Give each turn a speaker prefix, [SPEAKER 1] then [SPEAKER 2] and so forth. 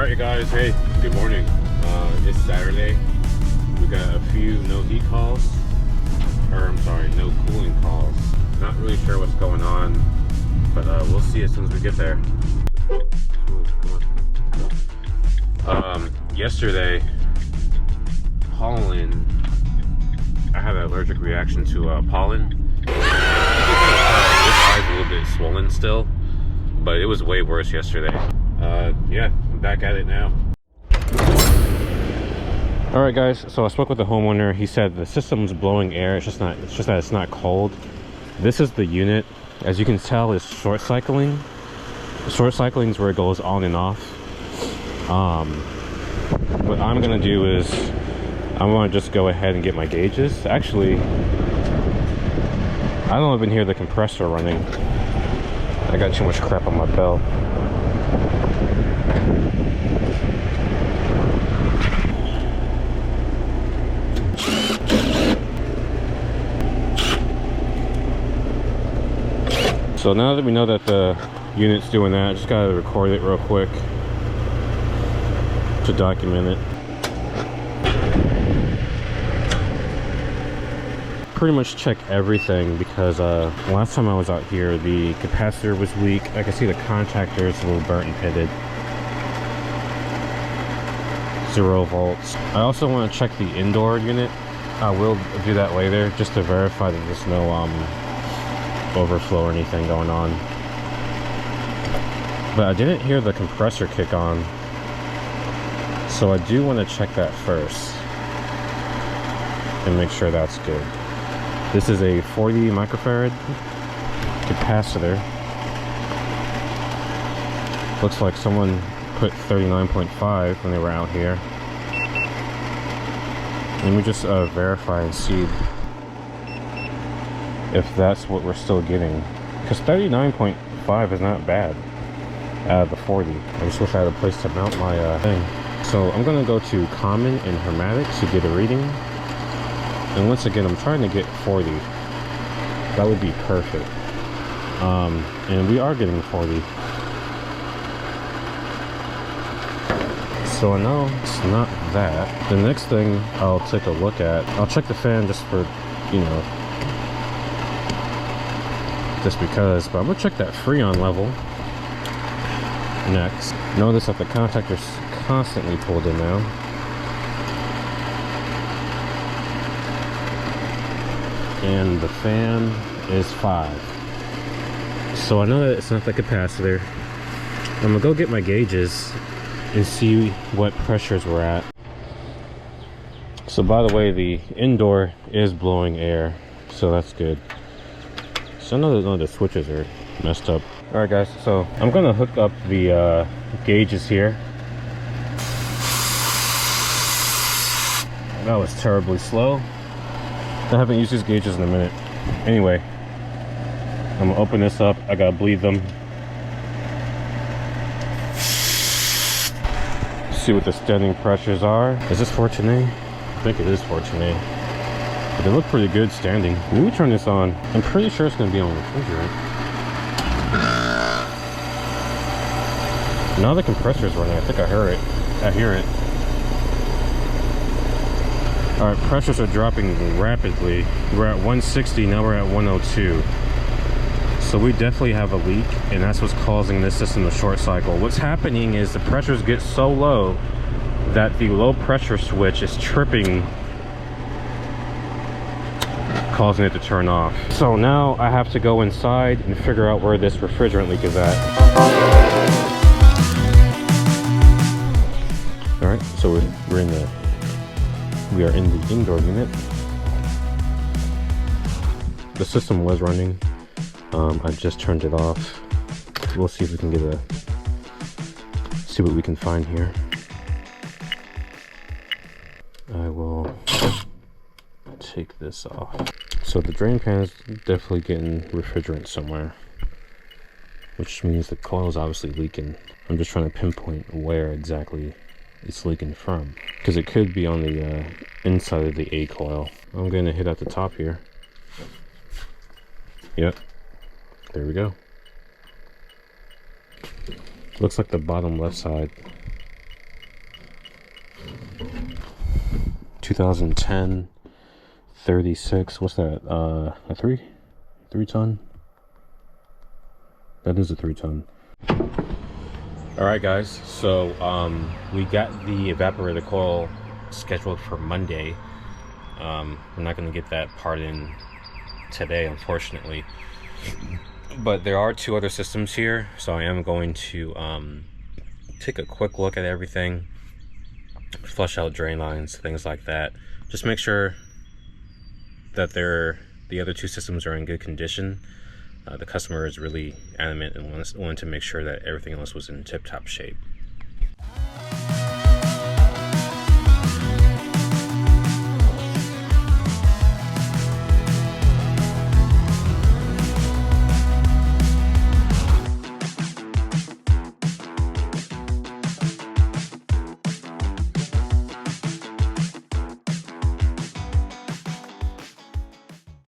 [SPEAKER 1] Alright guys, hey, good morning. It's Saturday. We got a few no heat calls, or I'm sorry, no cooling calls. Not really sure what's going on, but we'll see as soon as we get there. Yesterday, pollen, I had an allergic reaction to pollen. This eye's a little bit swollen still, but it was way worse yesterday. Yeah, I'm back at it now. All right guys, so I spoke with the homeowner. He said the system's blowing air, it's just that it's not cold. This is the unit. As you can tell, it's short cycling. Short cycling is where it goes on and off. What I'm gonna do is I'm gonna just go ahead and get my gauges. Actually, I don't even hear the compressor running. I got too much crap on my belt. So now that we know that the unit's doing that, I just gotta record it real quick to document it. Pretty much check everything because last time I was out here, the capacitor was weak. I can see the contactor is a little burnt and pitted. 0 volts. I also want to check the indoor unit. I will do that later just to verify that there's no overflow or anything going on. But I didn't hear the compressor kick on, so I do want to check that first and make sure that's good. This is a 40 microfarad capacitor. Looks like someone put 39.5 when they were out here. Let me just verify and see if that's what we're still getting, because 39.5 is not bad out of the 40. I just wish I had a place to mount my thing. So I'm gonna go to common and hermetic to get a reading, and once again I'm trying to get 40. That would be perfect. And we are getting 40, so I know it's not that. The next thing I'll take a look at, I'll check the fan just for, you know, just because, but I'm gonna check that Freon level next. Notice that the contactor's constantly pulled in now. And the fan is 5. So I know that it's not the capacitor. I'm gonna go get my gauges and see what pressures we're at. So by the way, the indoor is blowing air, so that's good. So I know that none of the switches are messed up. All right guys, so I'm gonna hook up the gauges here. That was terribly slow. I haven't used these gauges in a minute. Anyway, I'm gonna open this up. I gotta bleed them. See what the standing pressures are. Is this 410A? I think it is 410A. But they look pretty good standing. Let me turn this on. I'm pretty sure it's gonna be on the refrigerant. Now the compressor's running. I think I hear it. All right, pressures are dropping rapidly. We're at 160, now we're at 102. So we definitely have a leak, and that's what's causing this system to short cycle. What's happening is the pressures get so low that the low pressure switch is tripping, causing it to turn off. So now I have to go inside and figure out where this refrigerant leak is at. All right, so we are in the indoor unit. The system was running. I just turned it off. We'll see if we can see what we can find here. I will take this off. So the drain pan is definitely getting refrigerant somewhere, which means the coil is obviously leaking. I'm just trying to pinpoint where exactly it's leaking from, because it could be on the inside of the A coil. I'm gonna hit at the top here. Yep, there we go. Looks like the bottom left side. 2010 36. What's that? A 3 ton? That is a 3 ton. All right, guys. So we got the evaporator coil scheduled for Monday. We're not going to get that part in today, unfortunately. But there are 2 other systems here, so I am going to take a quick look at everything, flush out drain lines, things like that. Just make sure that the other 2 systems are in good condition. The customer is really adamant and wanted to make sure that everything else was in tip-top shape.